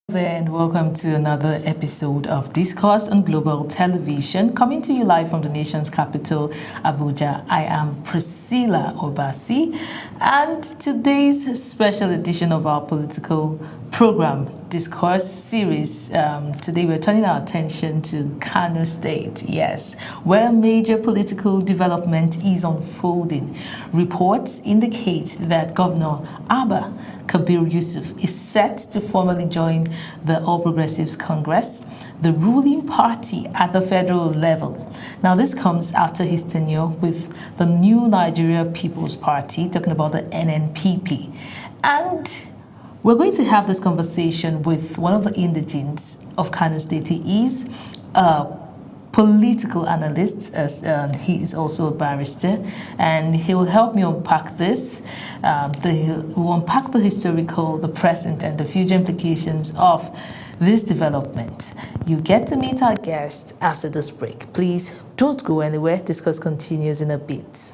There and welcome to another episode of Discourse on Global Television, coming to you live from the nation's capital, Abuja. I am Priscilla Obasi, and today's special edition of our political program, Discourse series. Today we're turning our attention to Kano State, yes, where major political development is unfolding. Reports indicate that Governor Abba Kabir Yusuf is set to formally join the All Progressives Congress, the ruling party at the federal level. Now, this comes after his tenure with the New Nigeria People's Party, talking about the NNPP. And we're going to have this conversation with one of the indigents of Kano State. He is a political analyst, as he is also a barrister, and he will help me unpack this. We'll unpack the historical, the present, and the future implications of this development. You get to meet our guest after this break. Please don't go anywhere. Discourse continues in a bit.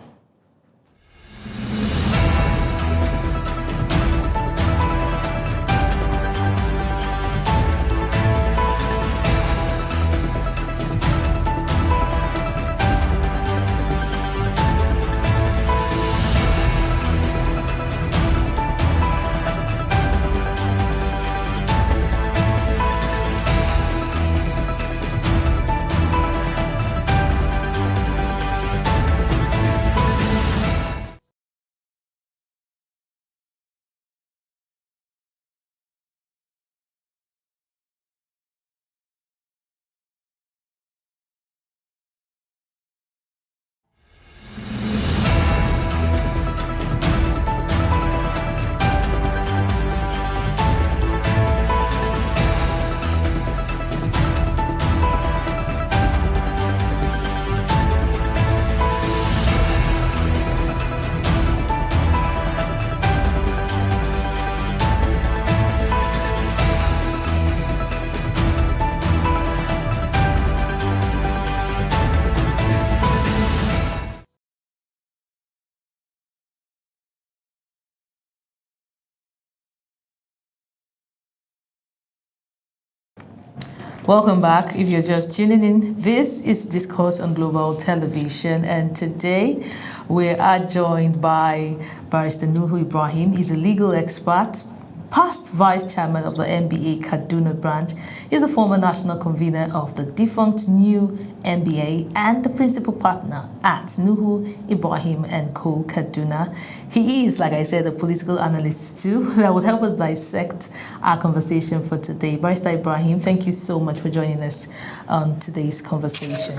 Welcome back. If you're just tuning in, this is Discourse on Global Television, and today we are joined by Barrister Nuhu Ibrahim. He's a legal expert, past vice chairman of the NBA Kaduna branch. He's a former national convener of the defunct New NBA and the principal partner at Nuhu Ibrahim and Co. Kaduna. He is, like I said, a political analyst too that will help us dissect our conversation for today. Barrister Ibrahim, thank you so much for joining us on today's conversation.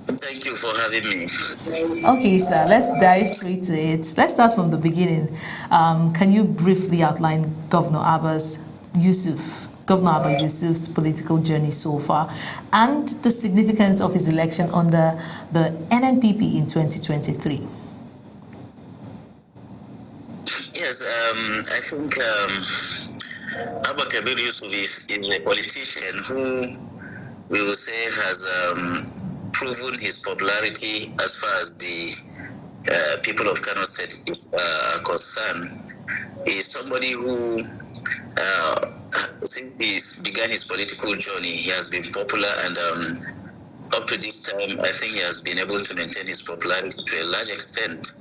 Thank you for having me. Okay, sir, let's dive straight to it. Let's start from the beginning. Can you briefly outline Governor Abba Yusuf's political journey so far and the significance of his election under the NNPP in 2023? Yes, I think Abba Kabir Yusuf is a politician who we will say has proven his popularity as far as the people of Kano State are concerned. He is somebody who, since he began his political journey, he has been popular, and up to this time, I think he has been able to maintain his popularity to a large extent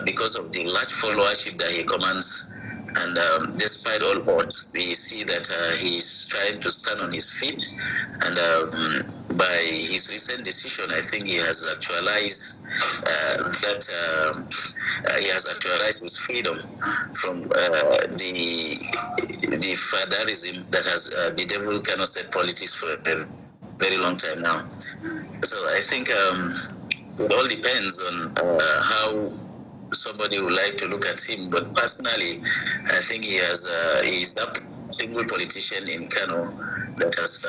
because of the large followership that he commands. And despite all odds, we see that he's trying to stand on his feet. And by his recent decision, I think he has actualized he has actualized his freedom from the federalism that has bedeviled Kano State politics for a very long time now. So I think it all depends on how somebody would like to look at him, but personally, I think he's that single politician in Kano that has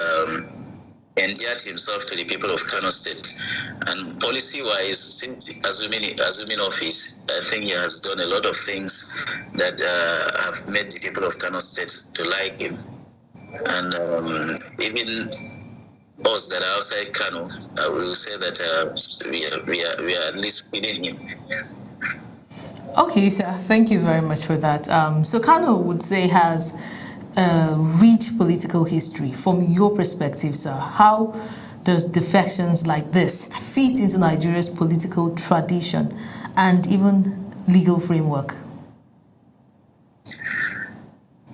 endeared himself to the people of Kano State. And policy-wise, since assuming office, I think he has done a lot of things that have made the people of Kano State to like him. And even us that are outside Kano, I will say that we are at least feeling him. Okay, sir. Thank you very much for that. So Kano would say has rich political history. From your perspective, sir, how does defections like this fit into Nigeria's political tradition and even legal framework?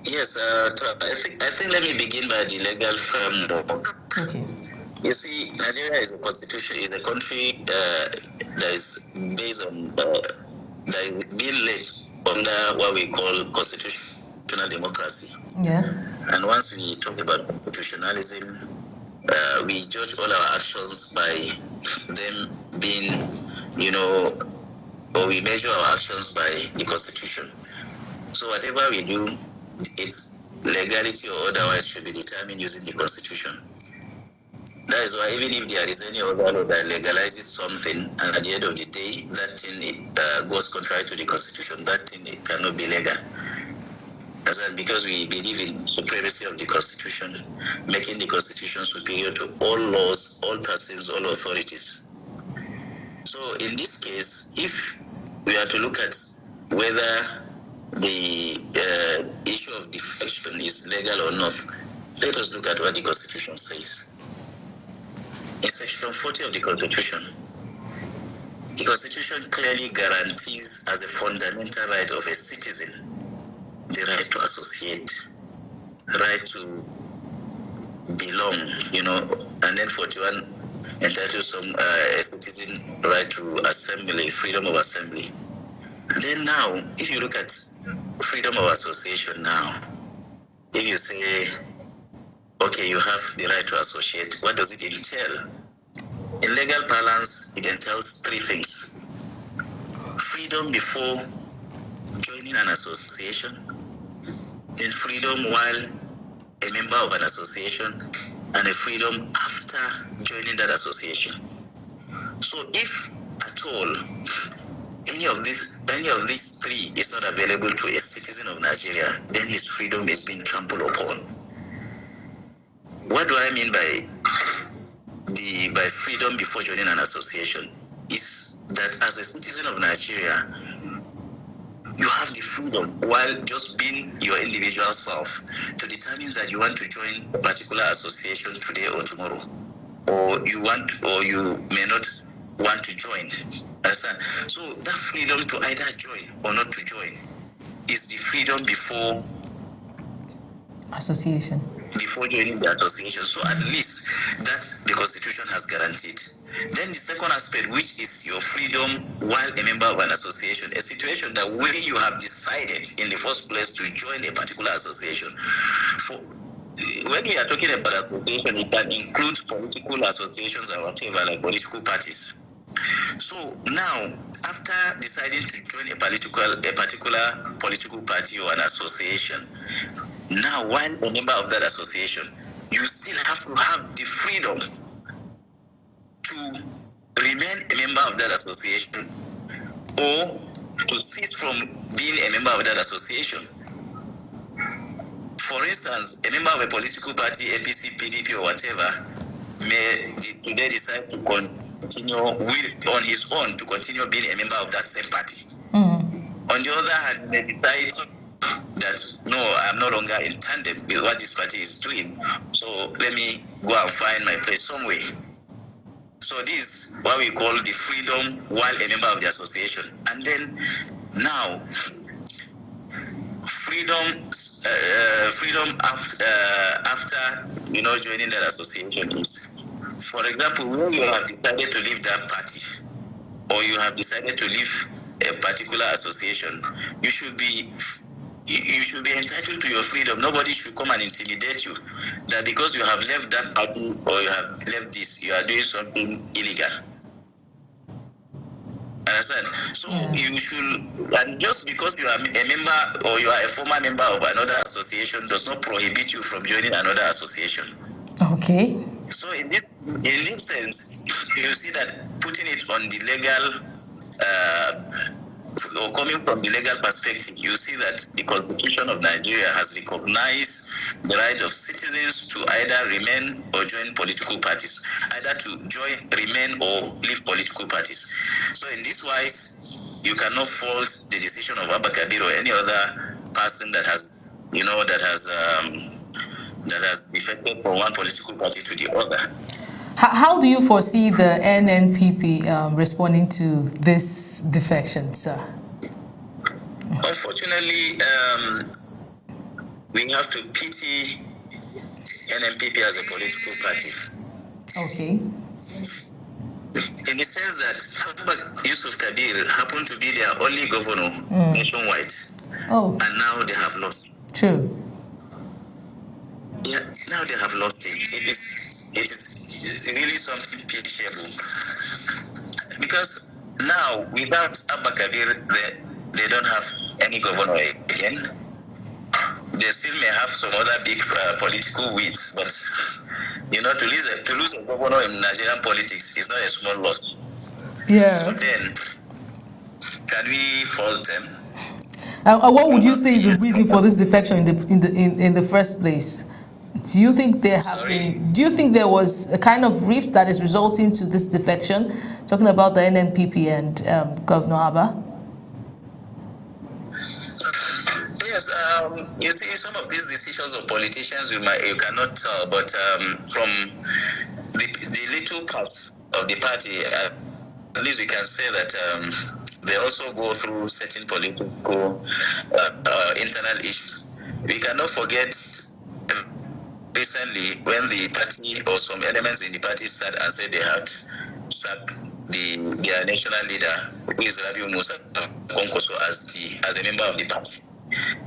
Yes, I think let me begin by the legal framework. Okay. You see, Nigeria is a country that is based on that is being led under what we call constitutional democracy. Yeah. And once we talk about constitutionalism, we judge all our actions by them being, or we measure our actions by the Constitution. So whatever we do, its legality or otherwise should be determined using the Constitution. That is why even if there is any other law that legalizes something, and at the end of the day, that thing goes contrary to the Constitution, that thing it cannot be legal. Because we believe in supremacy of the Constitution, making the Constitution superior to all laws, all persons, all authorities. So in this case, if we are to look at whether the issue of defection is legal or not, let us look at what the Constitution says. In Section 40 of the Constitution, the Constitution clearly guarantees as a fundamental right of a citizen the right to associate, right to belong, and then 41 entitles some a citizen right to assembly, freedom of assembly. And then now, if you look at freedom of association now, if you say, okay, you have the right to associate, what does it entail? In legal parlance, it entails three things. Freedom before joining an association, then freedom while a member of an association, and a freedom after joining that association. So if at all any of these three is not available to a citizen of Nigeria, then his freedom is being trampled upon. What do I mean by freedom before joining an association? Is that as a citizen of Nigeria, you have the freedom, while just being your individual self, to determine that you want to join a particular association today or tomorrow, or you may not want to join. Understand? So that freedom to either join or not to join is the freedom before joining the association. So at least that the Constitution has guaranteed. Then the second aspect, which is your freedom while a member of an association, a situation that where you have decided in the first place to join a particular association. When we are talking about association, it can include political associations or whatever, like political parties. So now, after deciding to join a particular political party or an association, now while a member of that association, you still have to have the freedom to remain a member of that association or to cease from being a member of that association. For instance, a member of a political party, APC, PDP, or whatever, may today decide to continue on his own to continue being a member of that same party. On the other hand, may decide that no, I'm no longer in tandem with what this party is doing, so let me go and find my place somewhere. So this is what we call the freedom while a member of the association. And then now, freedom after joining that association is, for example, when you have decided to leave that party, or you have decided to leave a particular association, you should be entitled to your freedom. Nobody should come and intimidate you that because you have left that party or you have left this, you are doing something illegal. Understand? So you should, and just because you are a member or you are a former member of another association does not prohibit you from joining another association. Okay. So in this sense, you see that putting it on the legal or coming from the legal perspective, you see that the Constitution of Nigeria has recognized the right of citizens to either remain or join political parties, either to join, remain, or leave political parties. So in this wise, you cannot fault the decision of Abba Kabir or any other person that has that has defected from one political party to the other. How do you foresee the NNPP responding to this defection, sir? Unfortunately, we have to pity NNPP as a political party. Okay. In the sense that Yusuf Kabir happened to be their only governor nationwide. Oh. And now they have lost. True. Yeah, now they have lost it. It is really something pitiable. Because now, without Abba Kabir, they don't have any governor again. They still may have some other big political wits, but to lose a governor in Nigerian politics is not a small loss. Yeah. So then, can we fault them? What would you say is the reason for this defection in the first place? Do you think there was a kind of rift that is resulting to this defection? Talking about the NNPP and Governor Abba. Yes, you see, some of these decisions of politicians you cannot tell, but from the little parts of the party, at least we can say that they also go through certain political internal issues. We cannot forget recently when the party or some elements in the party sat and said they had sacked their national leader, who is Rabiu Musa Konkoso, as a member of the party.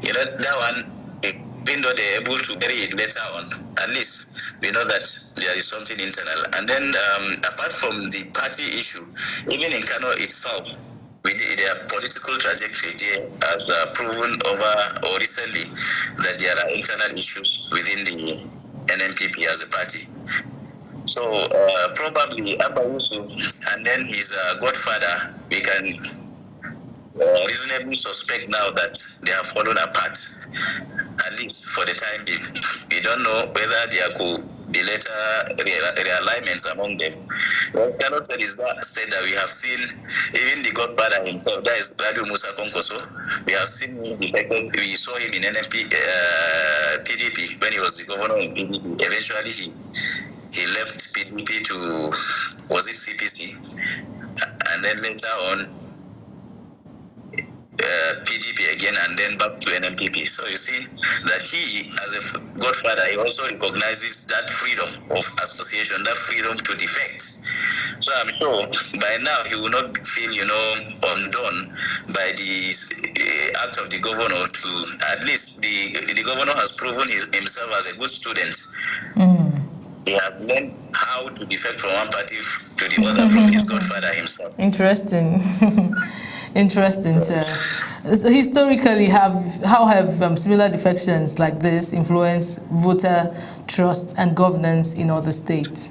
That one, even though they're able to bury it later on, at least we know that there is something internal. And then apart from the party issue, even in Kano itself, their political trajectory has proven over or recently that there are internal issues within the NNPP as a party. So probably Abba Yusuf and then his godfather, we can reasonably suspect now that they have fallen apart, at least for the time being. We don't know whether there could be later realignments among them. What cannot say is that state that we have seen even the godfather himself, that is Rabiu Musa Konkoso, we have seen him defected. We saw him in PDP when he was the governor in PDP. Eventually he left PDP to, was it CPC? And then later on PDP again, and then back to NNPP. So you see that he, as a godfather, he also recognizes that freedom of association, that freedom to defect. So I'm sure by now he will not feel, undone by the act of the governor. To at least the governor has proven himself as a good student. He has learned how to defect from one party to the other from his godfather himself. Interesting. Interesting. So historically, how have similar defections like this influenced voter trust and governance in other states?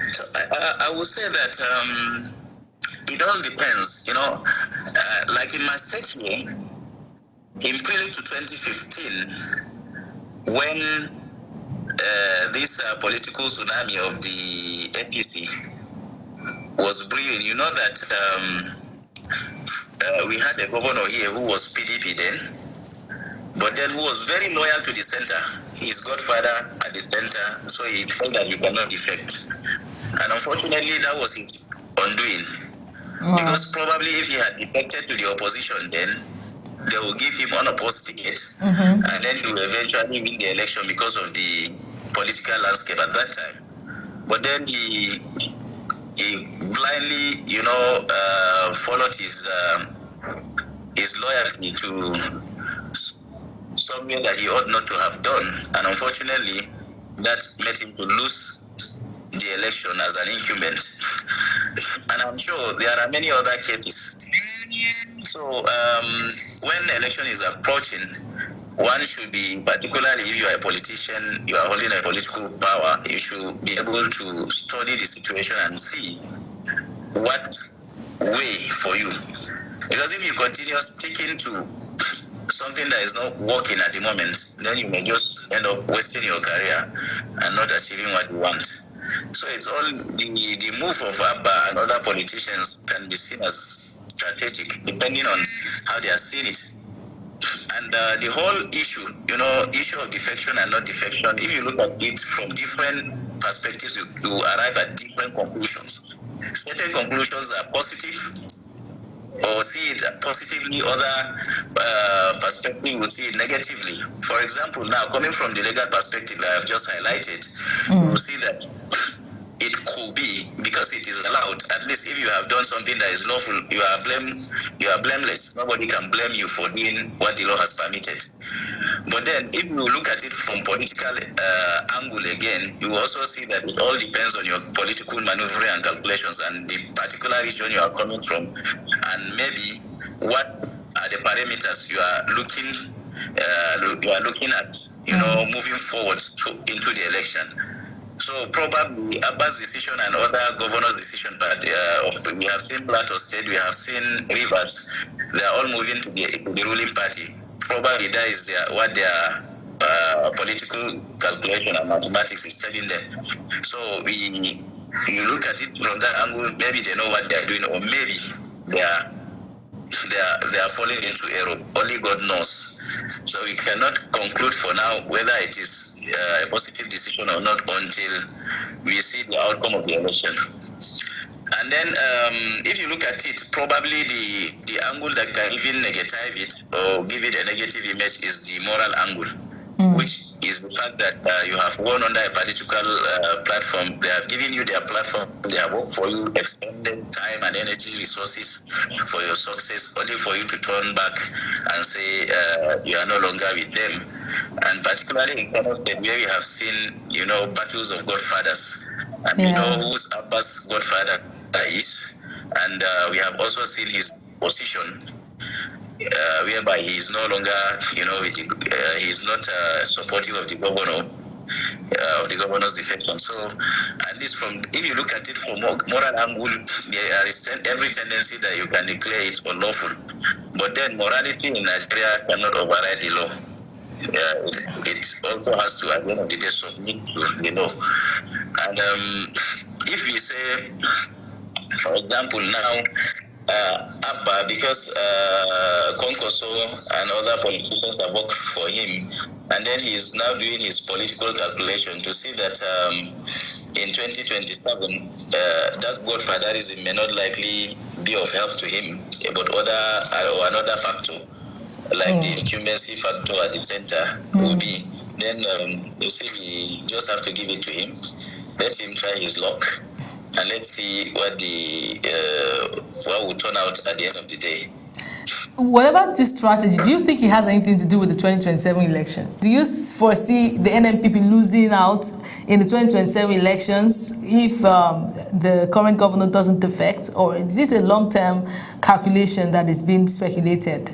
So I would say that it all depends. Like in my state here, in prelude to 2015, when this political tsunami of the APC was brewing, you know that we had a governor here who was PDP then, but then who was very loyal to the center. His godfather at the center, so he felt that he cannot defect. And unfortunately, that was his undoing. Because probably if he had defected to the opposition then, they will give him unopposed ticket, and then he will eventually win the election because of the political landscape at that time. But then he blindly, followed his loyalty to something that he ought not to have done, and unfortunately, that made him to lose the election as an incumbent. And I'm sure there are many other cases. So when the election is approaching, one should be, particularly if you are a politician, you are holding a political power, you should be able to study the situation and see what way for you. Because if you continue sticking to something that is not working at the moment, then you may just end up wasting your career and not achieving what you want. So it's all the move of Abba and other politicians can be seen as strategic, depending on how they are seeing it. And the whole issue, issue of defection and not defection, if you look at it from different perspectives, you arrive at different conclusions. Certain conclusions are positive, or see it positively, other perspective would see it negatively. For example, now coming from the legal perspective I have just highlighted, you will see that it could be, because it is allowed, at least if you have done something that is lawful, you are blameless. Nobody can blame you for doing what the law has permitted. But then if you look at it from political angle again, you also see that it all depends on your political maneuvering and calculations and the particular region you are coming from, and maybe what are the parameters you are looking at, moving forward into the election. So probably Abba's decision and other governors' decision, but we have seen Plateau State, we have seen Rivers, they are all moving to the ruling party. Probably that is what their political calculation and mathematics is telling them. So you look at it from that angle, maybe they know what they are doing, or maybe they are falling into error. Only God knows. So we cannot conclude for now whether it is a positive decision or not until we see the outcome of the election. And then if you look at it, probably the angle that can even negative it or give it a negative image is the moral angle, which is the fact that you have won under a political platform. They have given you their platform, they have worked for you, expended time and energy resources for your success, only for you to turn back and say you are no longer with them. And particularly in Kano State, where we have seen, battles of godfathers, and we know who's Abba's godfather is, and we have also seen his position, whereby he is no longer, he is not supportive of the governor, of the governor's defection. So, at least if you look at it from moral angle, there is every tendency that you can declare it unlawful. But then morality in Nigeria cannot override the law. It also has to, at the end of the day, submit to the law. And if we say, for example, now, Abba, because Konkoso and other politicians have worked for him, and then he's now doing his political calculation to see that in 2027, that godfatherism may not likely be of help to him, but another factor, like the incumbency factor at the center will be, then you see, we just have to give it to him, let him try his luck, and let's see what will turn out at the end of the day. What about this strategy? Do you think it has anything to do with the 2027 elections? Do you foresee the NNPP losing out in the 2027 elections if the current governor doesn't defect, or is it a long-term calculation that is being speculated?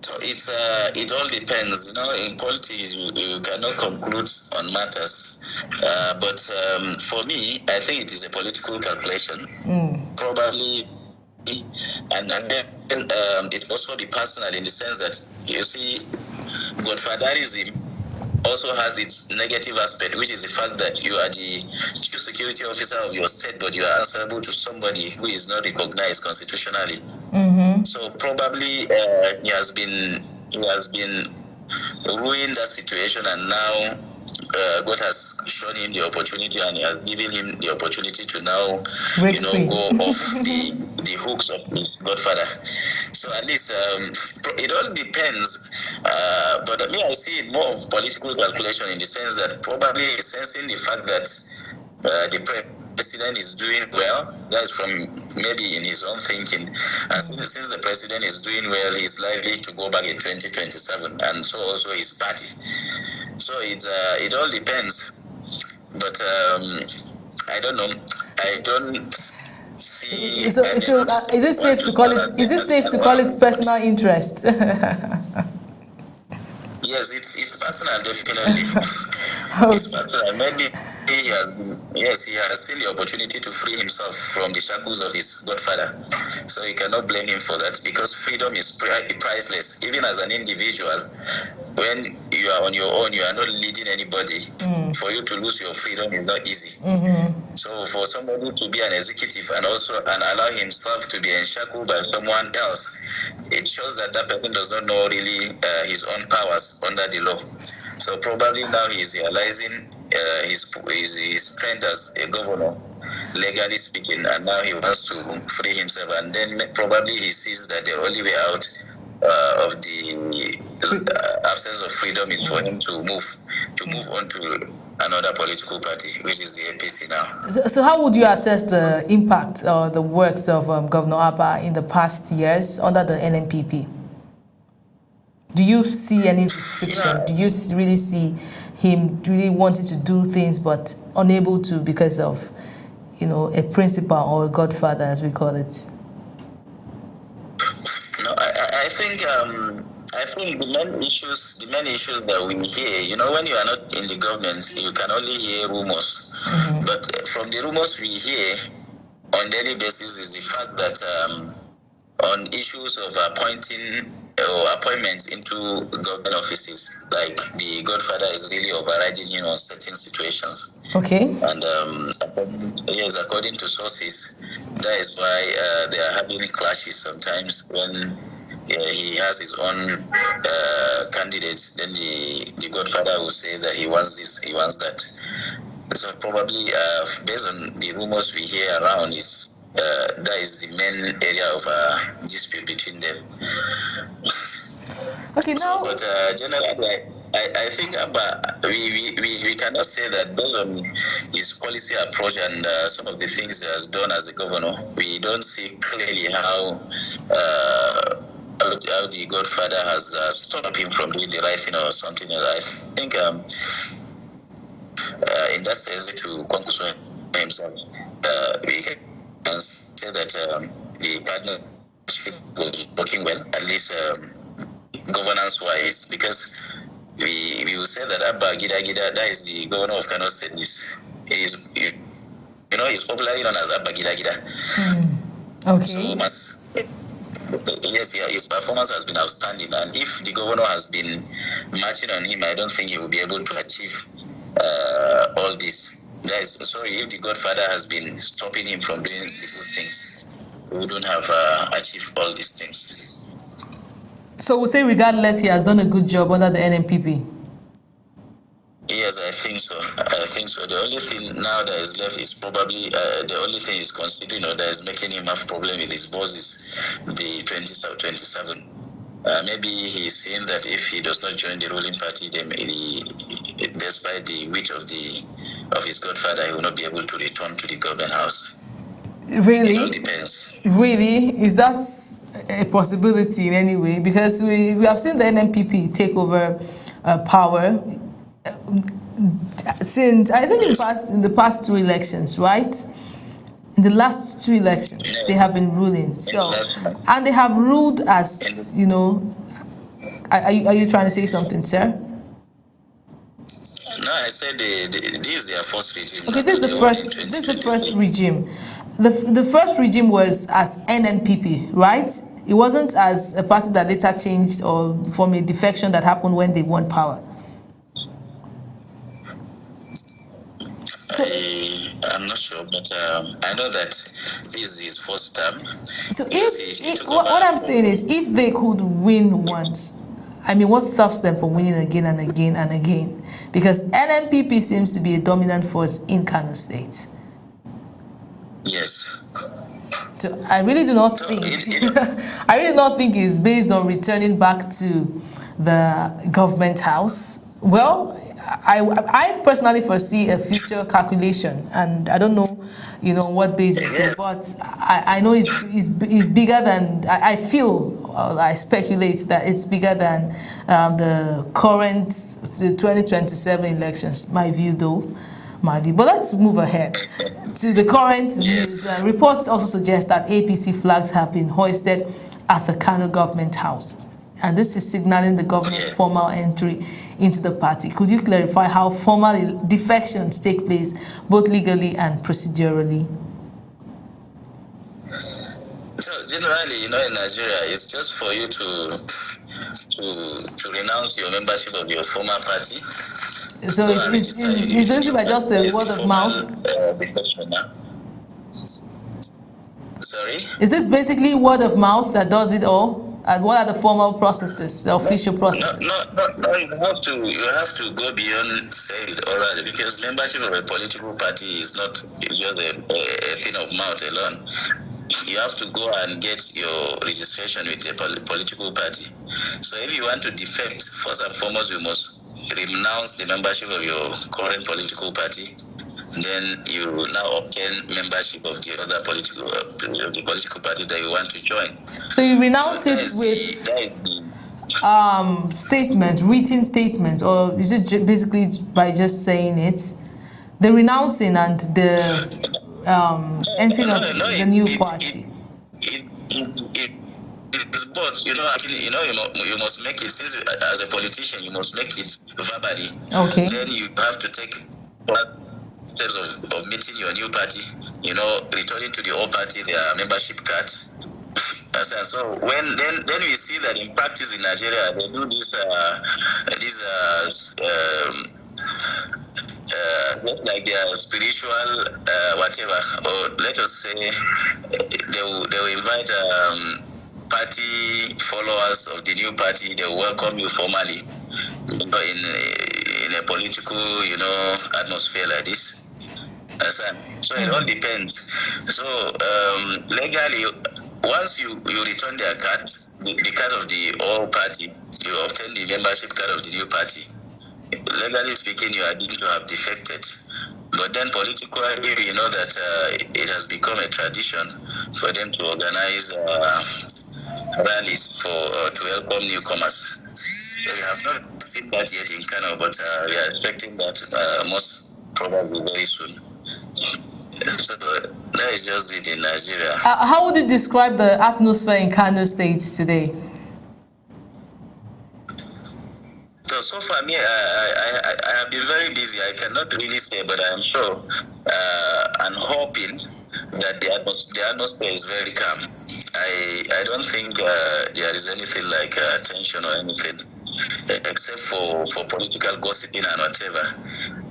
So it all depends. In politics, you cannot conclude on matters. But for me, I think it is a political calculation. Probably, and then it also be personal in the sense that, you see, godfatherism also has its negative aspect, which is the fact that you are the chief security officer of your state, but you are answerable to somebody who is not recognized constitutionally. So probably he has been ruining that situation, and now God has shown him the opportunity, and he has given him the opportunity to now, go off the hooks of his godfather. So at least it all depends. But I see it more of political calculation, in the sense that probably sensing the fact that the president is doing well. That's from maybe in his own thinking. And since the president is doing well, he's likely to go back in 2027, and so also his party. So it all depends. But I don't know. I don't see. So is it safe to call it? Is it safe to call it personal interest? Yes, it's personal, definitely. It's personal. Maybe he has seen the opportunity to free himself from the shackles of his godfather. So you cannot blame him for that, because freedom is priceless. Even as an individual, when you are on your own, you are not leading anybody. For you to lose your freedom is not easy. So for somebody to be an executive and allow himself to be enshackled by someone else, it shows that that person does not know really his own powers under the law. So probably now he is realizing his strength as a governor, legally speaking, and now he wants to free himself. And then probably he sees that the only way out of the absence of freedom is for him to move on to another political party, which is the APC now. So how would you assess the impact or the works of Governor Abba in the past years under the NNPP? Do you see any restriction? Do you really see him really wanting to do things but unable to because of, a principal or a godfather, as we call it? No, I think the main issues that we hear, when you are not in the government, you can only hear rumors. But from the rumors we hear on daily basis is the fact that on issues of appointments into government offices, like the godfather is really overriding him on certain situations. Okay. And according to sources, that is why they are having clashes sometimes when he has his own candidates. Then the godfather will say that he wants this, he wants that. So probably based on the rumors we hear around, that is the main area of dispute between them. Okay, now. But generally, I think we cannot say that based on his policy approach and some of the things he has done as a governor, we don't see clearly how the godfather has stopped him from doing the right thing or something else. I think in that sense, to conclude himself, we can say that the partnership was working well, at least governance-wise, because we will say that Abba Gida Gida, that is the governor of Kano State, he's popularly known as Abba Gida Gida. Okay. So his performance has been outstanding, and if the governor has been marching on him, I don't think he will be able to achieve all this. If the godfather has been stopping him from doing the good things, we wouldn't have achieved all these things. So we'll say regardless, he has done a good job under the NNPP. Yes, I think so. The only thing now that is left is probably the only thing he's considering or that is making him have problem with his boss is the 2027. Maybe he's saying that if he does not join the ruling party, then despite the wit of his godfather, he will not be able to return to the government house. Really? It all depends. Really? Is that a possibility in any way? Because we have seen the NNPP take over power since, I think, in the past 2 elections, right? In the last 2 elections, they have been ruling. So, and they have ruled as, Are you trying to say something, sir? No, I said this is their first regime. Okay, this is the first regime. The first regime was as NNPP, right? It wasn't as a party that later changed or from a defection that happened when they won power. I'm not sure, but I know that this is his first term. So what I'm saying is, if they could win once, I mean, what stops them from winning again and again and again? Because NNPP seems to be a dominant force in Kano State. Yes. So I really do not think. I really don't think it's based on returning back to the government house. Well, I personally foresee a future calculation, and I don't know, what basis, yes. But I know it's bigger than, I feel, I speculate that it's bigger than the current 2027 elections. My view, though. But let's move ahead to the current news. Reports also suggest that APC flags have been hoisted at the Kano government house. and this is signaling the governor's formal entry into the party. Could you clarify how formal defections take place, both legally and procedurally? So generally, in Nigeria, it's just for you to renounce your membership of your former party. So it's basically by just a word of mouth. Sorry? Is it basically word of mouth that does it all? And what are the formal processes, the official processes? No, you have to go beyond saying it orally, because membership of a political party is not just a thing of mouth alone. You have to go and get your registration with a political party. So if you want to defect, first and foremost, you must renounce the membership of your current political party. Then you now obtain membership of the other political party that you want to join. So you renounce it with statements, written statements, or is it basically by just saying it? The renouncing and the entering of the new party. It's both. You must make it, since as a politician, you must make it verbally. Okay. Then you have to take steps of meeting your new party, returning to the old party their membership card. So when then we see that in practice in Nigeria they do this just like their spiritual whatever, or let us say they will invite party followers of the new party. They will welcome you formally in a political atmosphere like this. So it all depends. So legally, once you return their card, the card of the old party, you obtain the membership card of the new party. Legally speaking, you are deemed to have defected. But then politically, you know that it has become a tradition for them to organize rallies to welcome newcomers. So we have not seen that yet in Kano, but we are expecting that most probably very soon. So that is just it in Nigeria. How would you describe the atmosphere in Kano State today? So far, me, I have been very busy. I cannot really say, but I am sure and hoping that the atmosphere is very calm. I don't think there is anything like tension or anything, except for political gossiping and whatever.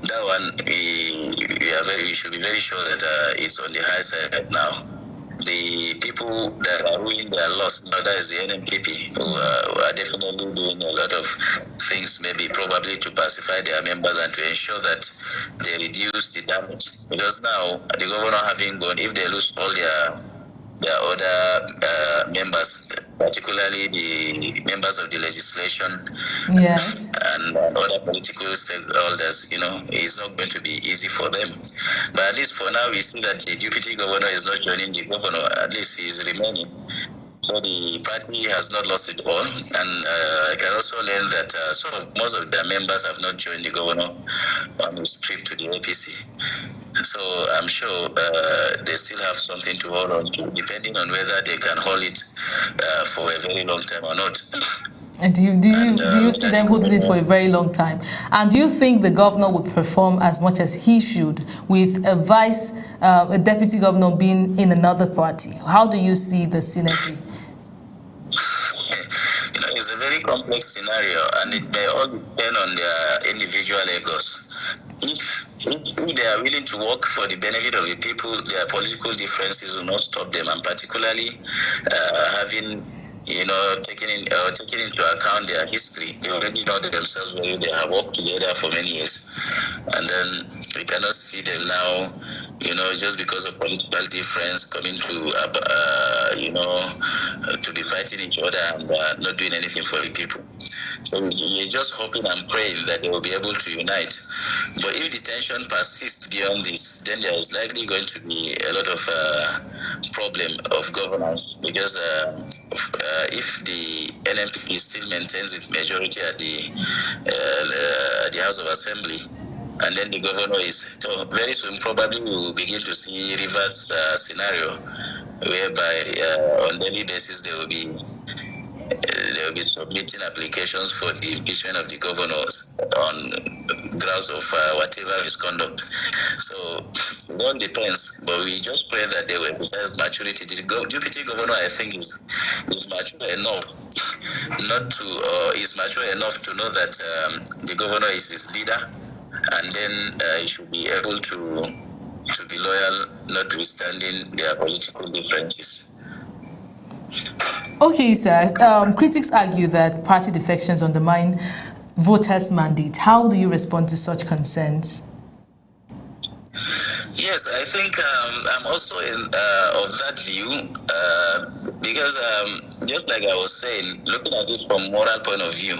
That one, we should be very sure that it's on the high side now. The people that are ruining their loss now, that is the NMPP, who are definitely doing a lot of things, maybe probably to pacify their members and to ensure that they reduce the damage. Because now, the governor having gone, if they lose all their other members, particularly the members of the legislation, yes, and other political stakeholders, it's not going to be easy for them. But at least for now, we see that the deputy governor is not joining the governor. At least he is remaining. So the party has not lost it all. And I can also learn that most of their members have not joined the governor on his trip to the APC. So I'm sure they still have something to hold on to, depending on whether they can hold it for a very long time or not. And do you see them holding it for a very long time? And do you think the governor would perform as much as he should with a deputy governor being in another party? How do you see the synergy? It's a very complex scenario, and it may all depend on their individual egos. If they are willing to work for the benefit of the people, their political differences will not stop them, and particularly having taking into account their history. They already know themselves where they have worked together for many years, and then we cannot see them now, just because of political difference coming to to be fighting each other and not doing anything for the people. So we're just hoping and praying that they will be able to unite. But if the tension persists beyond this, then there is likely going to be a lot of problem of governance, because if the NMPP still maintains its majority at the House of Assembly, and then the governor is, so very soon probably we will begin to see reverse scenario, whereby on daily basis there will be they'll be submitting applications for the impeachment of the governors on grounds of whatever misconduct. So it all depends, but we just pray that they will exercise maturity. The deputy governor, I think, is mature enough not to, is mature enough to know that the governor is his leader, and then he should be able to be loyal, notwithstanding their political differences. Okay, sir. Critics argue that party defections undermine voters' mandate. How do you respond to such concerns? Yes, I think I'm also of that view because just like I was saying, looking at it from moral point of view,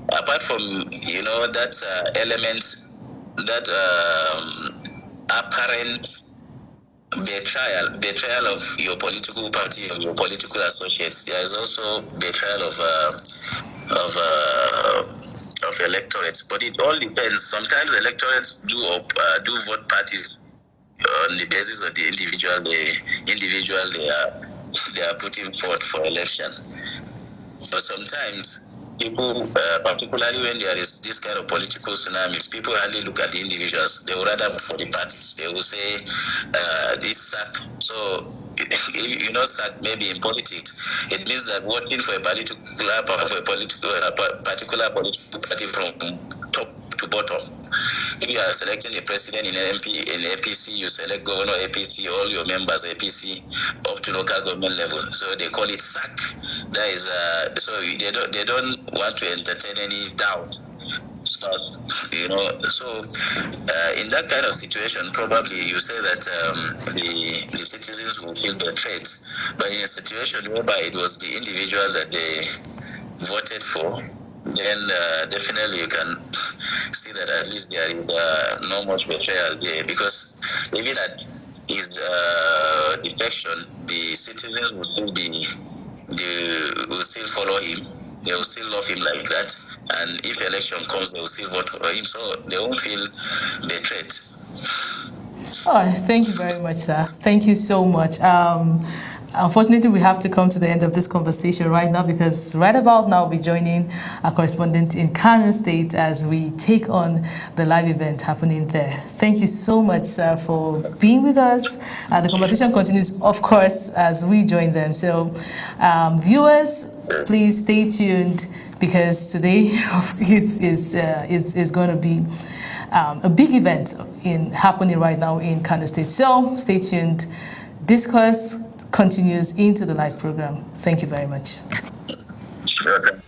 apart from that element, that apparent betrayal of your political party or your political associates, there is also betrayal of electorates. But it all depends. Sometimes electorates do vote parties on the basis of the individual they are putting forth for election. But sometimes people, particularly when there is this kind of political tsunamis, people hardly look at the individuals. They would rather vote for the parties. They will say this sack. So sack maybe in politics, it means that voting for a particular political party from top to bottom. If you are selecting a president in APC, you select governor APC, all your members APC, up to local government level. So they call it SAC. That is so they don't want to entertain any doubt. So so in that kind of situation, probably you say that the citizens will feel betrayed. But in a situation whereby it was the individual that they voted for, then definitely you can see that at least there is not much betrayal there, because even at his defection, the citizens will still follow him. They will still love him like that, and if election comes, they will still vote for him, so they won't feel betrayed. Oh, thank you very much, sir. Thank you so much. Unfortunately, we have to come to the end of this conversation right now, because right about now we'll be joining our correspondent in Kano State as we take on the live event happening there. Thank you so much, sir, for being with us. The conversation continues, of course, as we join them. So, viewers, please stay tuned, because today is going to be a big event happening right now in Kano State. So, stay tuned. Discourse continues into the live program. Thank you very much. Okay.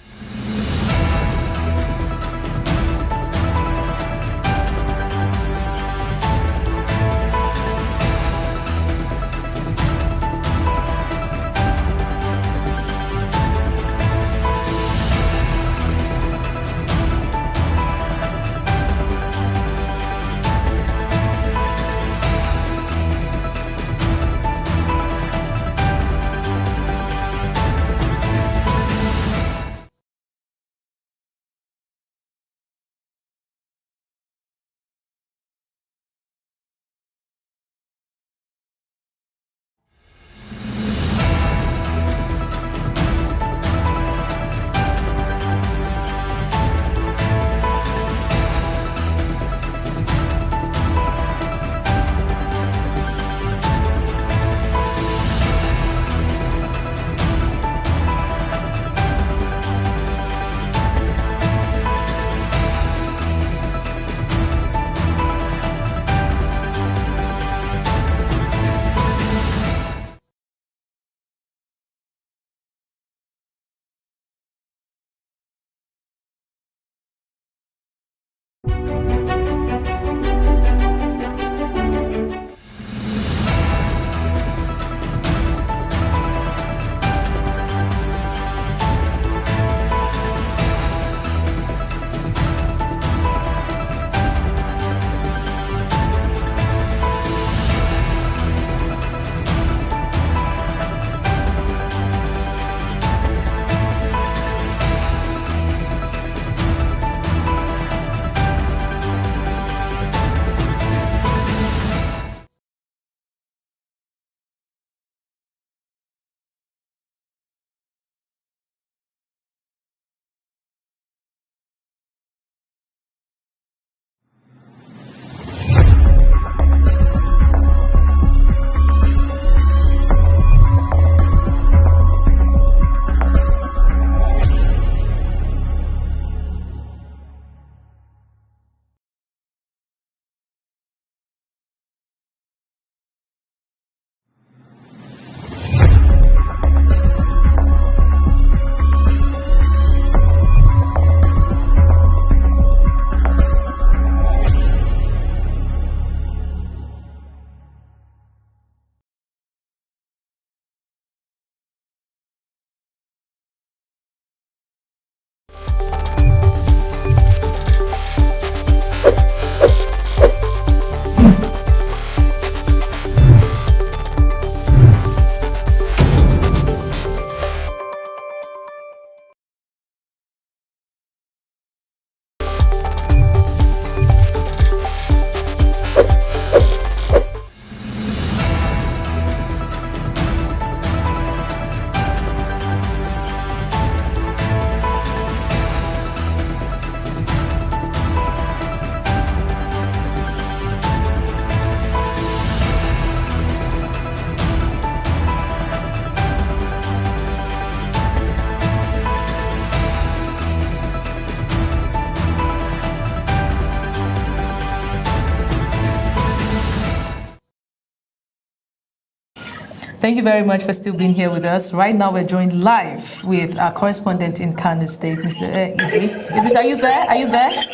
Thank you very much for still being here with us. Right now, we're joined live with our correspondent in Kano State, Mr. Idris. Idris, are you there? Are you there?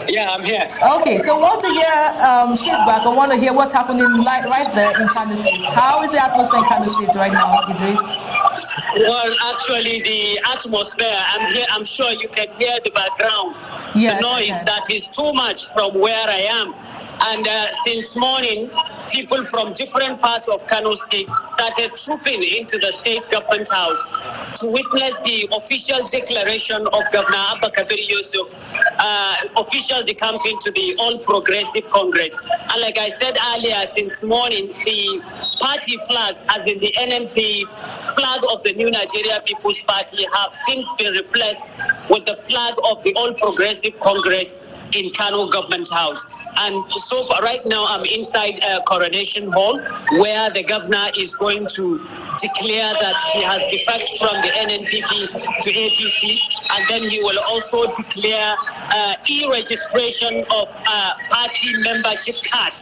Yeah, I'm here. Okay, so I want to hear feedback. I want to hear what's happening right there in Kano State. How is the atmosphere in Kano State right now, Idris? Well, actually, the atmosphere, I'm sure you can hear the background. Yes, the noise that is too much from where I am. And since morning, people from different parts of Kano State started trooping into the state government house to witness the official declaration of Governor Abba Kabir Yusuf, official decamping to the All Progressive Congress. And like I said earlier, since morning, the party flag, as in the NMP flag of the New Nigeria People's Party, have since been replaced with the flag of the All Progressive Congress in Kano Government House. And so far, right now, I'm inside Coronation Hall, where the governor is going to declare that he has defected from the NNPP to APC, and then he will also declare e-registration of party membership card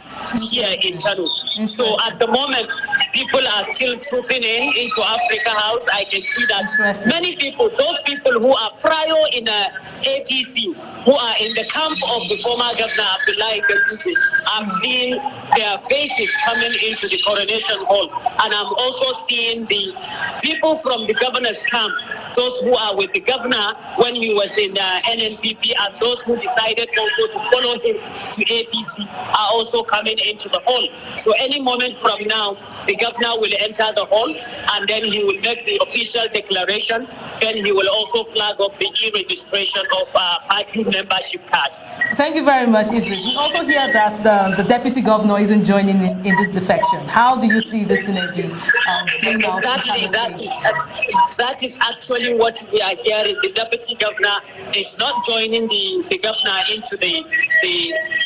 here in Kano. So at the moment, people are still trooping into Africa House. I can see that many people, those people who are prior in APC, who are in the camp of the former governor Abdullahi Ganduje, I'm seeing their faces coming into the Coronation Hall. And I'm also seeing the people from the governor's camp, those who are with the governor when he was in the NNPP, and those who decided also to follow him to APC are also coming into the hall. So any moment from now, the governor will enter the hall, and then he will make the official declaration. Then he will also flag up the e-registration of party membership cards. Thank you very much, Idris. We also hear that the deputy governor isn't joining in this defection. How do you see the synergy? Exactly, that is actually what we are hearing. The deputy governor is not joining the governor into the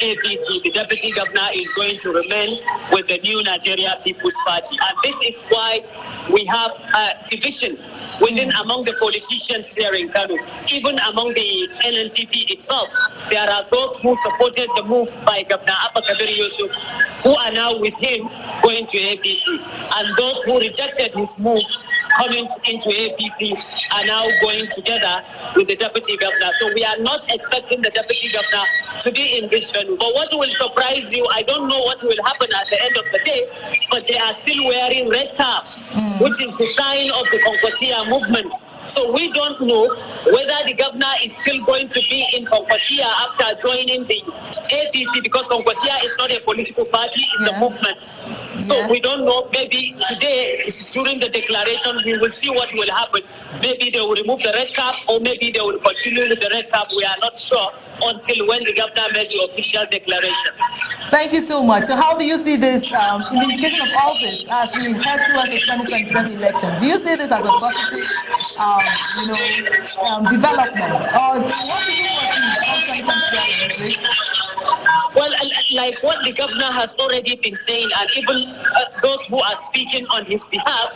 APC. The deputy governor is going to remain with the New Nigeria People's Party. And this is why we have a division within among the politicians here in Kano. Even among the NNPP itself, there are those who supported the move by Governor Abba Kabir Yusuf, who are now with him going to APC. And those who rejected his move coming into APC are now going together with the deputy governor. So we are not expecting the deputy governor to be in this venue. But what will surprise you, I don't know what will happen at the end of the day, but they are still wearing red cap, which is the sign of the Konkosia movement. So we don't know whether the governor is still going to be in Konkosia after joining the APC, because Konkosia is not a political party, it's a movement. So we don't know. Maybe today, during the declaration, we will see what will happen. Maybe they will remove the red cap, or maybe they will continue with the red cap. We are not sure until when the governor made the official declaration. Thank you so much. So how do you see this in the implication of all this as we head towards the 2027 election? Do you see this as a positive development? Or what do you foresee in 2027? Well, like what the governor has already been saying, and even those who are speaking on his behalf,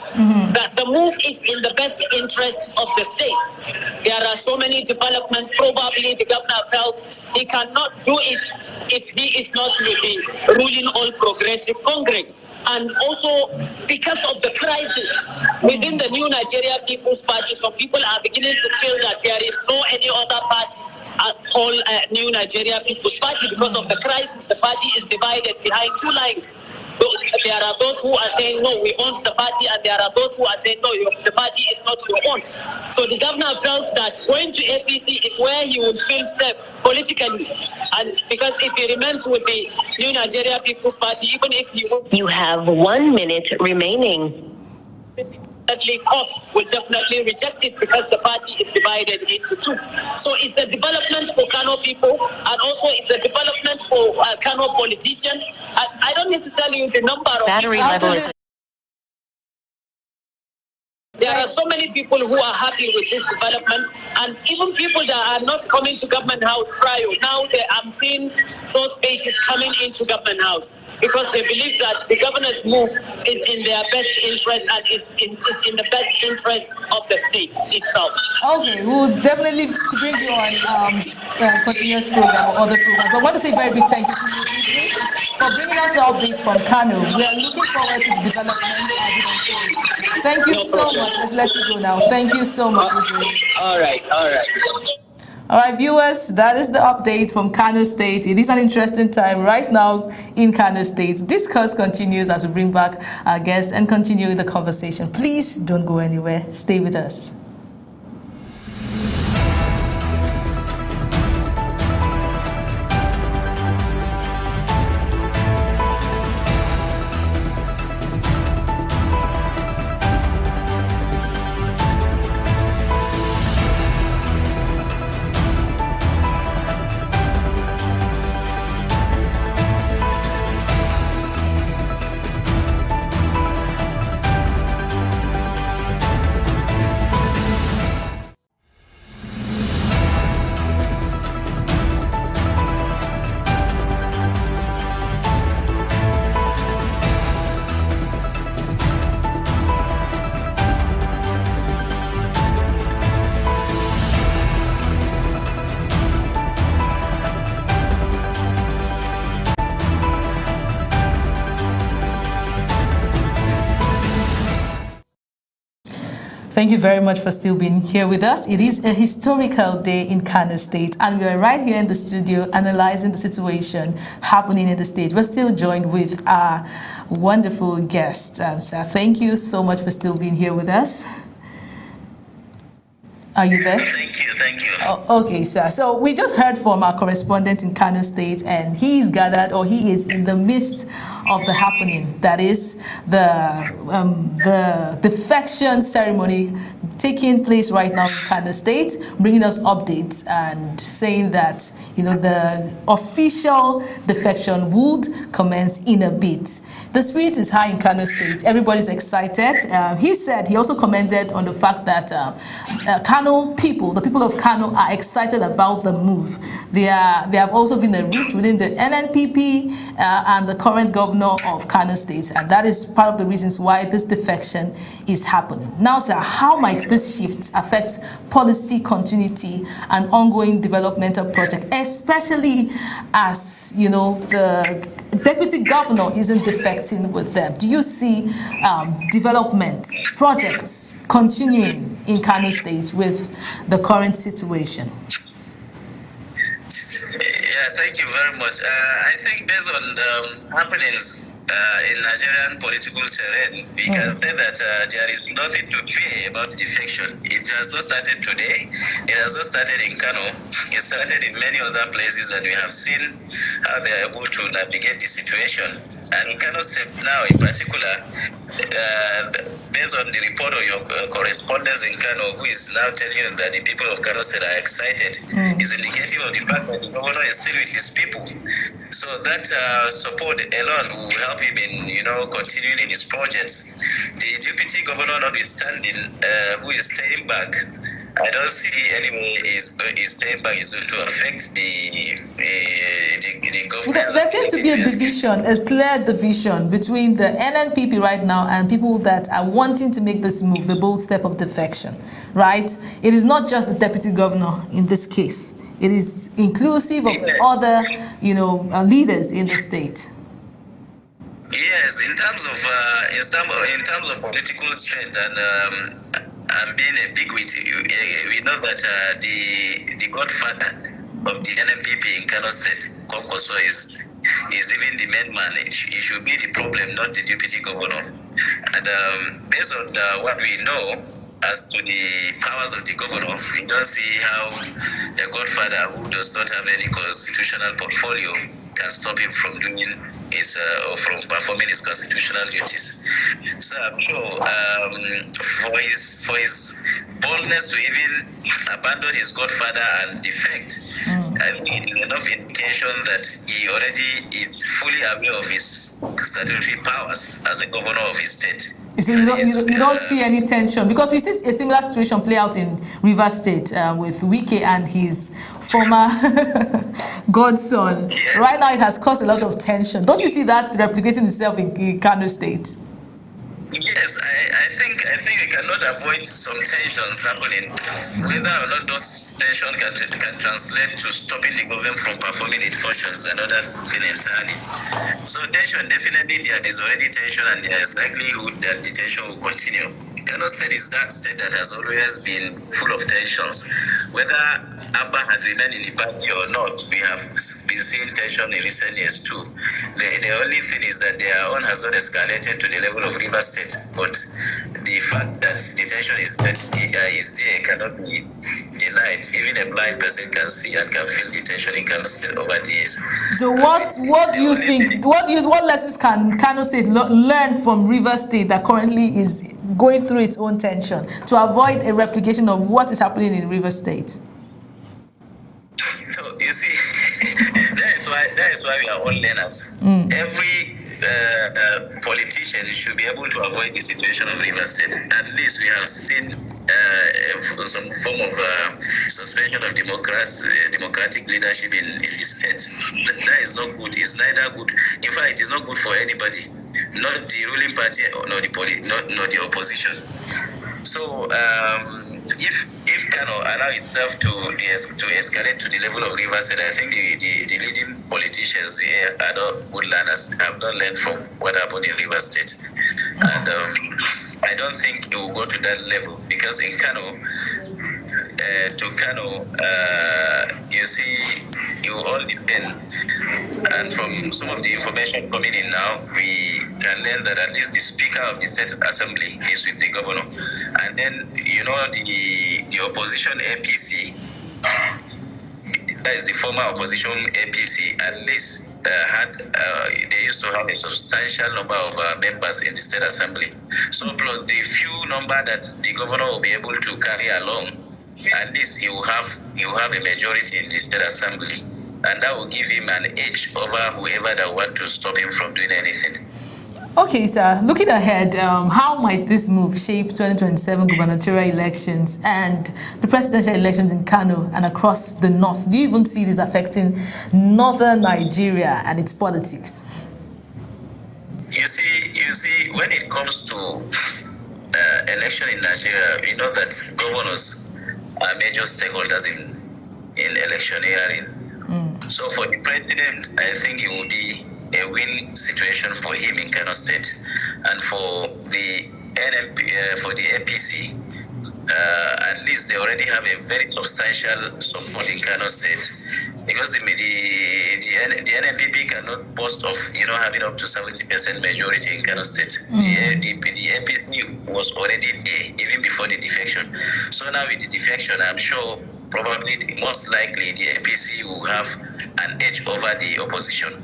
that the move is in the best interest of the states. There are so many developments. Probably the governor felt he cannot do it if he is not with the ruling All Progressive Congress. And also because of the crisis within the New Nigeria People's Party, some people are beginning to feel that there is no any other party all New Nigeria People's Party. Because of the crisis, the party is divided behind two lines. There are those who are saying, no, we own the party, and there are those who are saying, no, the party is not your own. So the governor felt that going to APC is where he would feel safe politically. And because if he remains with the New Nigeria People's Party, even if he... You have 1 minute remaining. Court will definitely reject it because the party is divided into two. So it's a development for Kano people, and also it's a development for Kano politicians. I don't need to tell you the number of battery level is There are so many people who are happy with this development, and even people that are not coming to Government House prior, now I'm seeing those faces coming into Government House because they believe that the governor's move is in their best interest and is in the best interest of the state itself. Okay, we'll definitely bring you on continuous program or other programs. I want to say a very big thank you to you, Idris, for bringing us the updates from Kano. We are looking forward to the development as it unfolds. Thank you so much. Let's let you go now. Thank you so much, Idris. All right. All right, viewers, that is the update from Kano State. It is an interesting time right now in Kano State. Discourse continues as we bring back our guests and continue the conversation. Please don't go anywhere. Stay with us. Thank you very much for still being here with us. It is a historical day in Kano State, and we are right here in the studio analyzing the situation happening in the state. We're still joined with our wonderful guests. So thank you so much for still being here with us. Are you there? Thank you. Oh, okay, sir. So we just heard from our correspondent in Kano State, and he is in the midst of the happening. That is the defection ceremony taking place right now in Kano State, bringing us updates and saying that the official defection would commence in a bit. The spirit is high in Kano State. Everybody's excited. He also commented on the fact that Kano people, the people of Kano, are excited about the move. There have also been a rift within the NNPP and the current governor of Kano State, and that is part of the reasons why this defection is happening. Now, sir, how might this shift affect policy continuity and ongoing developmental projects, especially as the deputy governor isn't defecting with them? Do you see development projects continuing in Kano State with the current situation? Yeah, thank you very much. I think based on happenings in Nigerian political terrain, we can say that there is nothing to fear about defection. It has not started today. It has not started in Kano. It started in many other places, and we have seen how they are able to navigate the situation. And in Kano State now, in particular, based on the report of your correspondents in Kano, who is now telling you that the people of Kano State are excited, is indicative of the fact that the governor is still with his people. So that support alone will help him in, continuing in his projects. The deputy governor, notwithstanding, who is staying back, I don't see any way his staying back is going to affect the government. There seems to be a division, a clear division between the NNPP right now and people that are wanting to make this move, the bold step of defection, right? It is not just the deputy governor in this case. It is inclusive of other, leaders in the state. Yes, in terms of political strength and being a bigwig, we know that the godfather of the NNPP in Kano State, Konkoso, is even the main man. It should be the problem, not the deputy governor. And based on what we know as to the powers of the governor, we don't see how a godfather who does not have any constitutional portfolio can stop him from doing his or from performing his constitutional duties. So I'm sure for his boldness to even abandon his godfather and defect, I think it is enough indication that he already is fully aware of his statutory powers as a governor of his state. So you don't see any tension, because we see a similar situation play out in Rivers State with Wike and his former godson. Yes. Right now, it has caused a lot of tension. Don't you see that replicating itself in Kano State? Yes, I think we cannot avoid some tensions happening. Whether or not those tensions can translate to stopping the government from performing its functions is another thing entirely. So tension, definitely there is already tension, and there is likelihood that the tension will continue. Kano State is that state that has always been full of tensions. Whether Abba had remained in the party or not, we have been seeing tension in recent years too. The only thing is that their own has not escalated to the level of River State, but the fact that the tension is there cannot be denied. Even a blind person can see and can feel the tension in Kano State over the years. So what do you think? What lessons can Kano State learn from River State that currently is going through its own tension to avoid a replication of what is happening in River State? So you see, that is why we are all learners. Every politician should be able to avoid the situation of River State. At least we have seen some form of suspension of democratic leadership in the state. That is not good. It's neither good. In fact, it is not good for anybody, not the ruling party nor the opposition. So if Kano allow itself to escalate to the level of River State, I think the leading politicians here are not good learners, have not learned from what happened in River State. And I don't think it will go to that level, because in Kano, you see, it will all depend. And from some of the information coming in now, we can learn that at least the Speaker of the State Assembly is with the governor. And then, the opposition APC, that is the former opposition APC, at least they used to have a substantial number of members in the State Assembly. So plus the few number that the governor will be able to carry along, at least he will have a majority in the State Assembly, and that will give him an edge over whoever that want to stop him from doing anything. Okay, sir. Looking ahead, how might this move shape 2027 gubernatorial elections and the presidential elections in Kano and across the north? Do you even see this affecting northern Nigeria and its politics? You see, when it comes to election in Nigeria, we know that governors are major stakeholders in electioneering. So for the president, I think it will be a win situation for him in Kano State, and for the APC, at least they already have a very substantial support in Kano State, because the NNPP cannot boast of having up to 70% majority in Kano State. The APC was already there even before the defection. So now with the defection, I'm sure probably most likely the APC will have an edge over the opposition.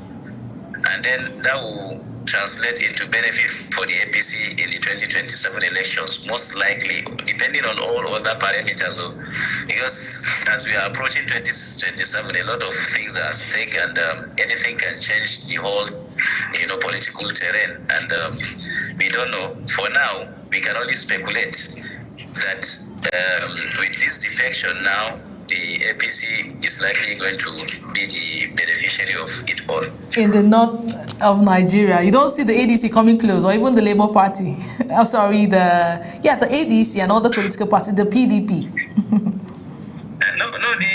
And then that will translate into benefit for the APC in the 2027 elections, most likely, depending on all other parameters. Because as we are approaching 2027, a lot of things are at stake, and anything can change the whole, political terrain. And we don't know. For now, we can only speculate that with this defection now, the APC is likely going to be the beneficiary of it all. In the north of Nigeria, you don't see the ADC coming close, or even the Labour Party. Oh, sorry, the ADC and other political parties, the PDP. No. The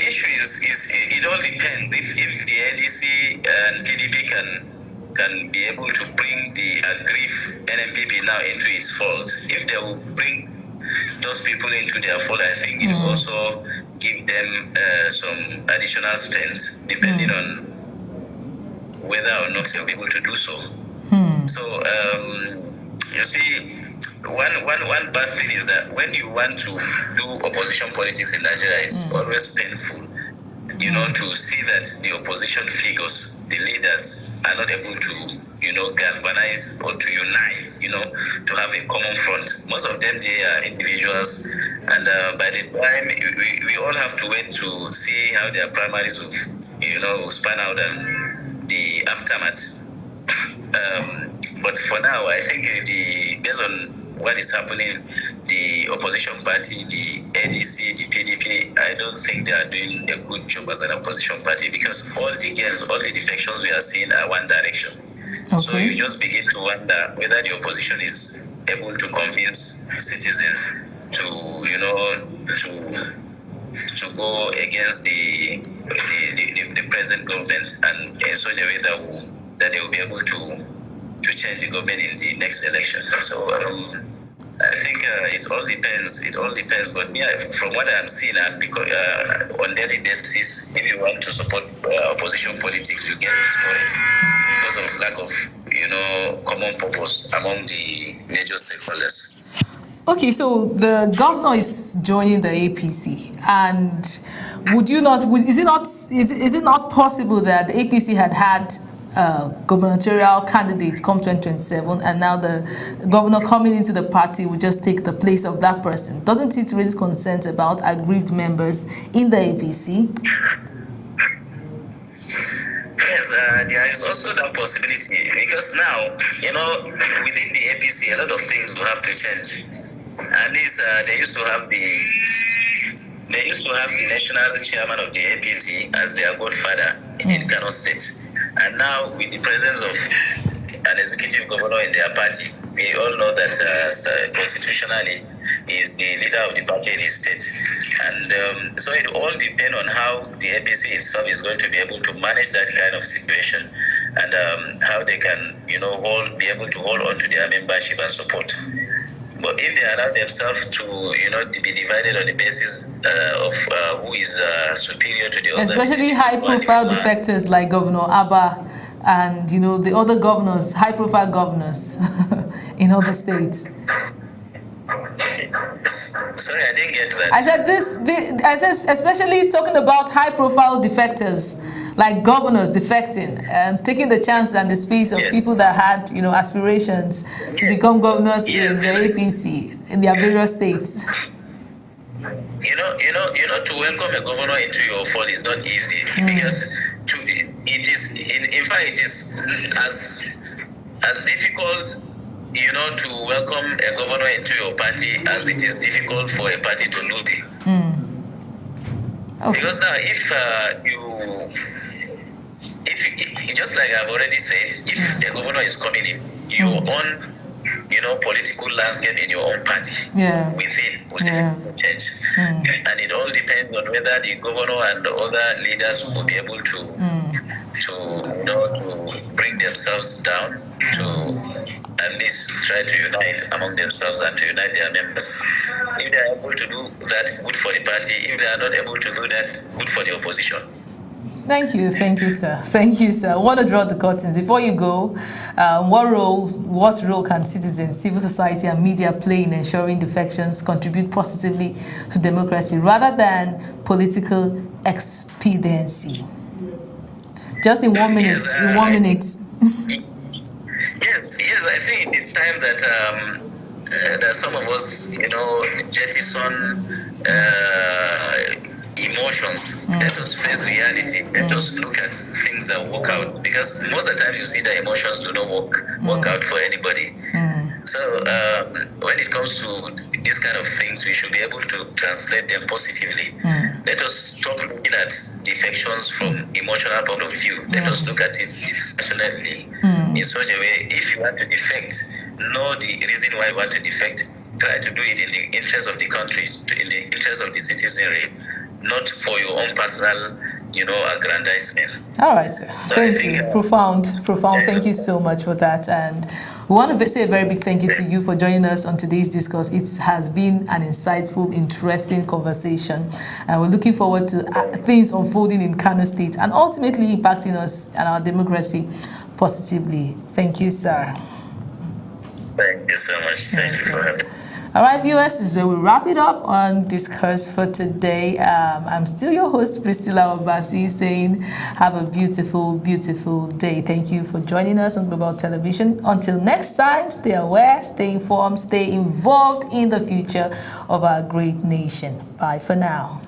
issue is it all depends. If the ADC and PDP can be able to bring the aggrieved NNPP now into its fold, if they will bring those people into their fold, I think it will also give them some additional strength, depending on whether or not they'll be able to do so. So you see, one bad thing is that when you want to do opposition politics in Nigeria, it's always painful, to see that the opposition figures, the leaders, are not able to, galvanize or to unite, to have a common front. Most of them, they are individuals, and by the time we all have to wait to see how their primaries will, span out and the aftermath. But for now, I think based on what is happening, the opposition party, the ADC, the PDP, I don't think they are doing a good job as an opposition party, because all the gains, all the defections we are seeing are one direction. Okay. So you just begin to wonder whether the opposition is able to convince citizens to, to go against the present government, and in such a way that they will be able to change the government in the next election. So I think it all depends. It all depends. But from what I'm seeing, on daily basis, if you want to support opposition politics, you get discouraged because of lack of common purpose among the major stakeholders. Okay, so the governor is joining the APC, and is it not possible that the APC had gubernatorial candidate come 2027, and now the governor coming into the party will just take the place of that person? Doesn't it raise concerns about aggrieved members in the APC? Yes, there is also that possibility, because now, within the APC, a lot of things will have to change. At least they used to have the national chairman of the APC as their godfather in Kano State. And now, with the presence of an executive governor in their party, we all know that constitutionally he is the leader of the party in his state. And so it all depends on how the APC itself is going to be able to manage that kind of situation, and how they can, be able to hold on to their membership and support. But if they allow themselves to, be divided on the basis of who is superior to the other, especially high-profile defectors like Governor Abba and the other governors, high-profile governors in other states. Sorry, I didn't get that. I said especially talking about high-profile defectors like governors defecting and taking the chance and the space of people that had, aspirations to become governors in the APC in their various states. To welcome a governor into your fold is not easy, because it is as difficult, to welcome a governor into your party as it is difficult for a party to lose it. Okay. Because now, if just like I've already said, if the governor is coming in, your own, political landscape in your own party within will change. And it all depends on whether the governor and the other leaders will be able to bring themselves down, to at least try to unite among themselves and to unite their members. If they are able to do that, good for the party. If they are not able to do that, good for the opposition. Thank you, sir. Thank you, sir. I want to draw the curtains. Before you go, what role can citizens, civil society, and media play in ensuring defections contribute positively to democracy rather than political expediency? Just in 1 minute. Yes, I think it's time that that some of us, jettison emotions. Let us face reality. Let us look at things that work out, because most of the time you see that emotions do not work out for anybody. So when it comes to these kind of things, we should be able to translate them positively. Let us stop looking at defections from emotional point of view. Let us look at it dispassionately in such a way. If you want to defect, know the reason why you want to defect. Try to do it in the interest of the country, in the interest of the citizenry, not for your own personal, aggrandizement. All right, sir. So thank you. Profound. Thank you so much for that. And we want to say a very big thank you to you for joining us on today's discourse. It has been an insightful, interesting conversation. And we're looking forward to things unfolding in Kano State and ultimately impacting us and our democracy positively. Thank you, sir. Thank you so much. Thank you for having me. All right, viewers, this is where we wrap it up on Discourse for today. I'm still your host, Priscilla Obasi, saying have a beautiful, beautiful day. Thank you for joining us on Global Television. Until next time, stay aware, stay informed, stay involved in the future of our great nation. Bye for now.